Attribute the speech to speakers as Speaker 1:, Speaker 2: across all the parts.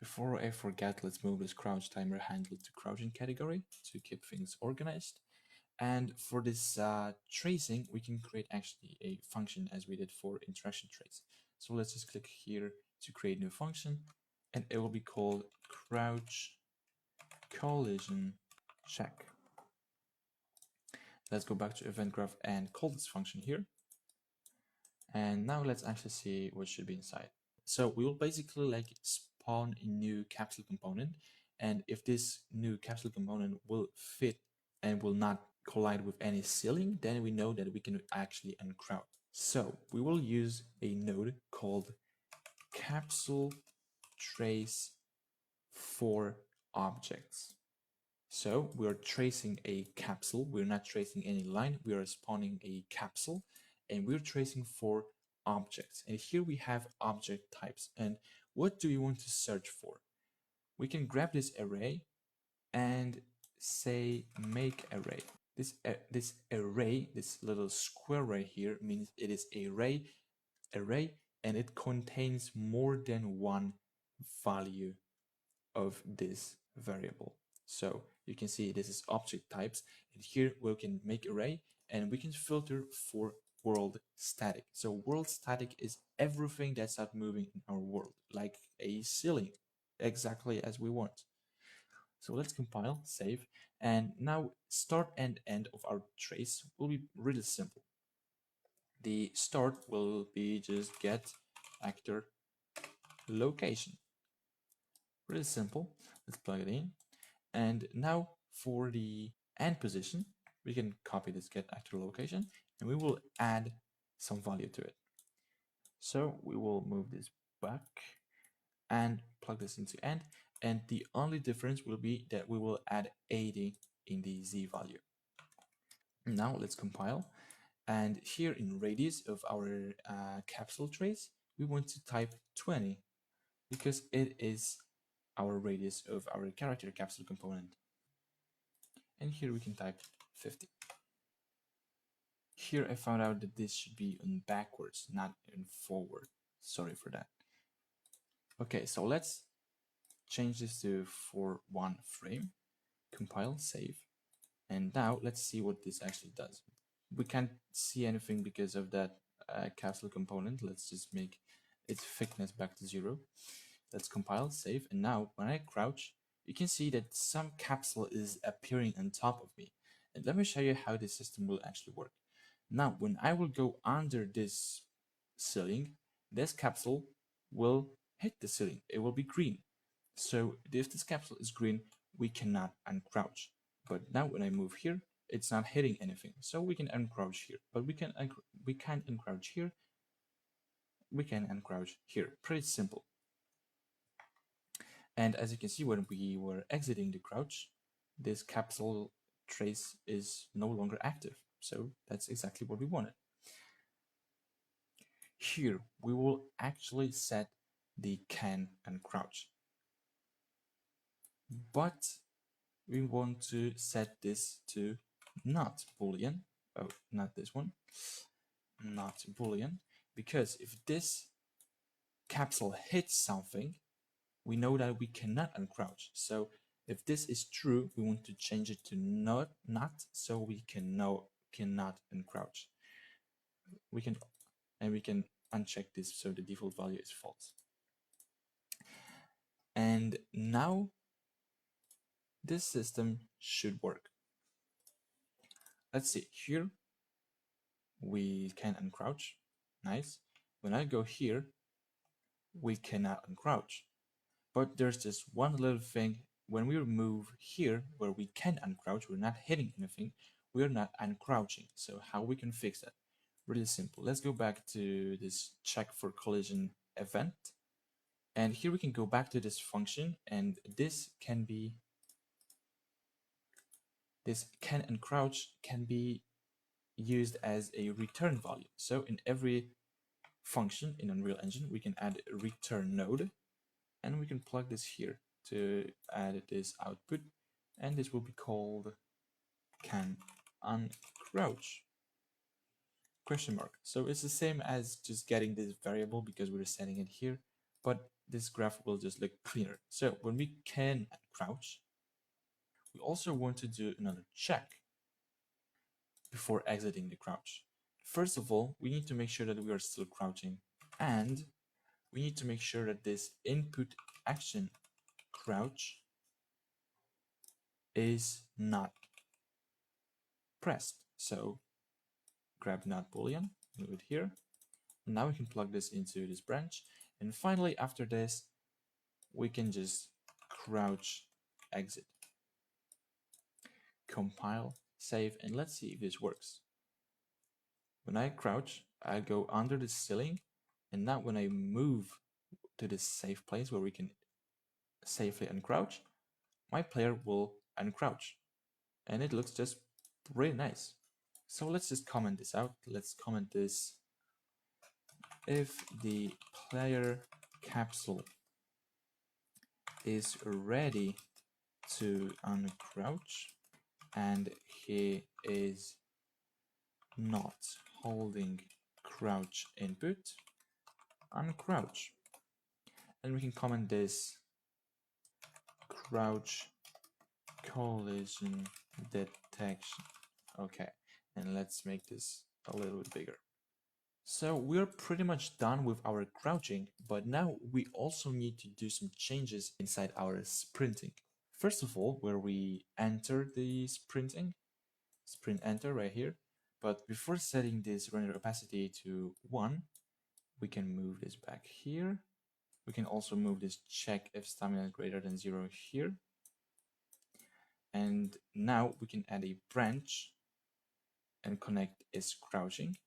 Speaker 1: Before I forget, let's move this crouch timer handle to crouching category to keep things organized. And for this tracing, we can create actually a function as we did for interaction trace. So let's just click here to create a new function, and it will be called crouch collision check. Let's go back to event graph and call this function here. And now let's actually see what should be inside. So we will basically like spawn a new capsule component, and if this new capsule component will fit and will not collide with any ceiling, then we know that we can actually uncrouch. So we will use a node called capsule trace for objects. So we are tracing a capsule. We're not tracing any line. We are spawning a capsule, and we're tracing for objects. And here we have object types. And what do we want to search for? We can grab this array and say make array. This array, this little square right here, means it is array, and it contains more than one value of this variable. So you can see this is object types, and here we can make array and we can filter for world static. So world static is everything that's not moving in our world, like a ceiling, exactly as we want. So let's compile, save, and now start and end of our trace will be really simple. The start will be just get actor location. Really simple. Let's plug it in. And now for the end position, we can copy this get actor location and we will add some value to it. So we will move this back and plug this into end. And the only difference will be that we will add 80 in the Z value. Now let's compile. And here in radius of our capsule trace, we want to type 20 because it is our radius of our character capsule component. And here we can type 50. Here I found out that this should be in backwards, not in forward. Sorry for that. Okay, so let's change this to for one frame. Compile, save. And now let's see what this actually does. We can't see anything because of that capsule component. Let's just make its thickness back to 0. Let's compile, save, and now when I crouch, you can see that some capsule is appearing on top of me. And let me show you how this system will actually work. Now, when I will go under this ceiling, this capsule will hit the ceiling. It will be green. So if this capsule is green, we cannot uncrouch. But now when I move here, it's not hitting anything. So we can uncrouch here, but we can't uncrouch here. We can uncrouch here. Pretty simple. And as you can see, when we were exiting the crouch, this capsule trace is no longer active. So that's exactly what we wanted. Here, we will actually set the can and crouch. But we want to set this to not Boolean. Oh, not this one. Not Boolean. Because if this capsule hits something, we know that we cannot uncrouch. So if this is true, we want to change it to not, so we cannot uncrouch. We can uncheck this so the default value is false. And now this system should work. Let's see, here we can uncrouch. Nice. When I go here, we cannot uncrouch. But there's just one little thing. When we move here where we can uncrouch, we're not hitting anything, we're not uncrouching. So how we can fix that? Really simple. Let's go back to this check for collision event. And here we can go back to this function, and this can uncrouch can be used as a return value. So in every function in Unreal Engine, we can add a return node, and we can plug this here to add this output, and this will be called can uncrouch question mark. So it's the same as just getting this variable because we're setting it here, but this graph will just look cleaner. So when we can crouch, we also want to do another check before exiting the crouch. First of all, we need to make sure that we are still crouching, and we need to make sure that this input action crouch is not pressed. So grab not boolean, move it here. Now we can plug this into this branch. And finally, after this, we can just crouch exit. Compile, save, and let's see if this works. When I crouch, I go under the ceiling, and now when I move to this safe place where we can safely uncrouch, my player will uncrouch. And it looks just really nice. So let's just comment this out. Let's comment this: if the player capsule is ready to uncrouch and he is not holding crouch input, uncrouch. And we can comment this: crouch collision detection. Okay, and let's make this a little bit bigger. So we're pretty much done with our crouching, but now we also need to do some changes inside our sprinting. First of all, where we enter the sprinting, sprint enter right here. But before setting this render opacity to 1, we can move this back here. We can also move this check if stamina is greater than 0 here. And now we can add a branch and connect is crouching.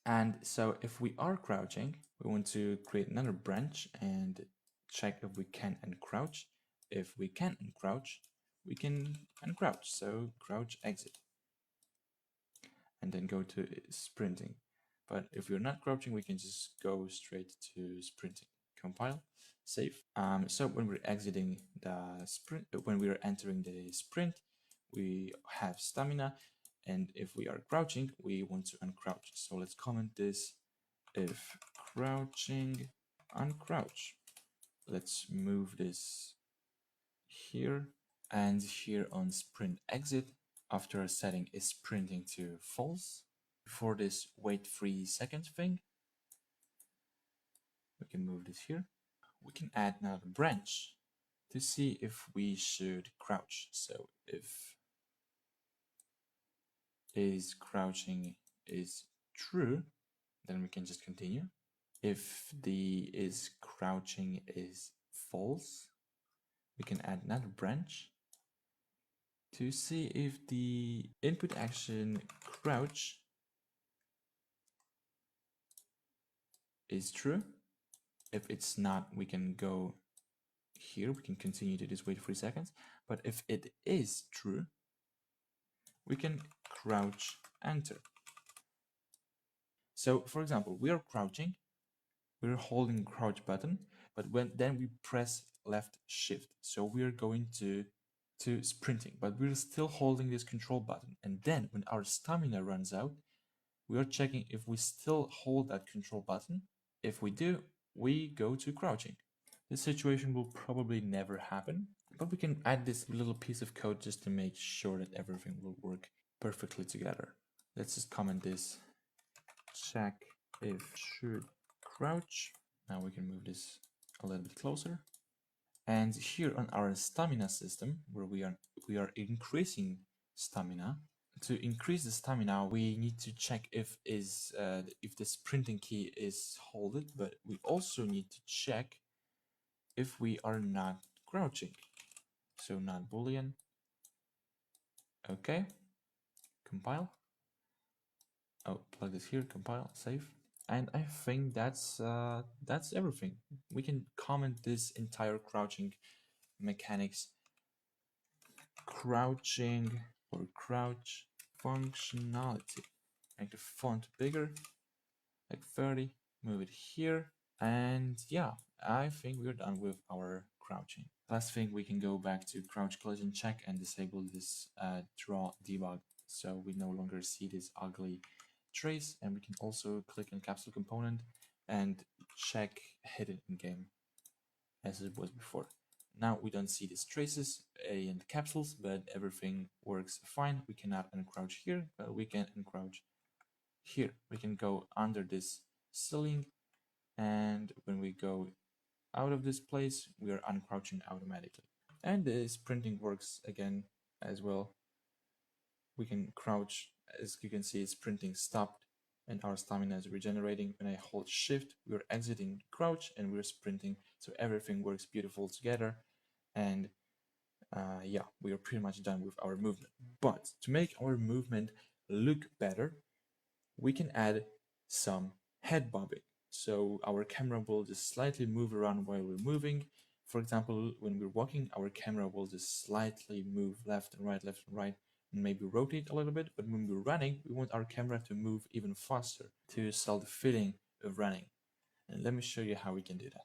Speaker 1: And so if we are crouching, we want to create another branch and check if we can uncrouch. If we can't uncrouch, we can uncrouch. So crouch exit. And then go to sprinting. But if we're not crouching, we can just go straight to sprinting. Compile, save. So when we're exiting the sprint, when we are entering the sprint, we have stamina. And if we are crouching, we want to uncrouch. So let's comment this: if crouching, uncrouch. Let's move this here, and here on sprint exit, after setting is sprinting to false, before this wait 3 seconds thing, we can move this here. We can add another branch to see if we should crouch. So if is crouching is true, then we can just continue. If the is crouching is false, we can add another branch to see if the input action crouch is true. If it's not, we can go here, we can continue to just wait 3 seconds. But if it is true, we can crouch enter. So for example, we are crouching, we're holding crouch button, but then we press left shift. So we're going to sprinting, but we're still holding this control button. And then when our stamina runs out, we are checking if we still hold that control button. If we do, we go to crouching. This situation will probably never happen, but we can add this little piece of code just to make sure that everything will work perfectly together. Let's just comment this: check if should crouch. Now we can move this a little bit closer. And here on our stamina system, where we are increasing stamina. To increase the stamina, we need to check if the sprinting key is holded, but we also need to check if we are not crouching. So not boolean. Okay. Compile. Oh, plug this here. Compile. Save. And I think that's everything. We can comment this entire crouching mechanics. Crouching or crouch functionality. Make the font bigger, like 30. Move it here. And yeah, I think we're done with our crouching. Last thing, we can go back to crouch collision check and disable this draw debug, so we no longer see this ugly trace. And we can also click on capsule component and check hidden in game. as it was before. Now we don't see these traces in the capsules, but everything works fine. We cannot uncrouch here, but we can uncrouch here. We can go under this ceiling, and when we go out of this place, we are uncrouching automatically. And this printing works again as well. We can crouch, as you can see, it's printing stopped and our stamina is regenerating. When I hold shift, we're exiting crouch and we're sprinting. So everything works beautiful together. And yeah, we are pretty much done with our movement. But to make our movement look better, we can add some head bobbing. So our camera will just slightly move around while we're moving. For example, when we're walking, our camera will just slightly move left and right, and maybe rotate a little bit. But when we're running, we want our camera to move even faster to sell the feeling of running. And let me show you how we can do that.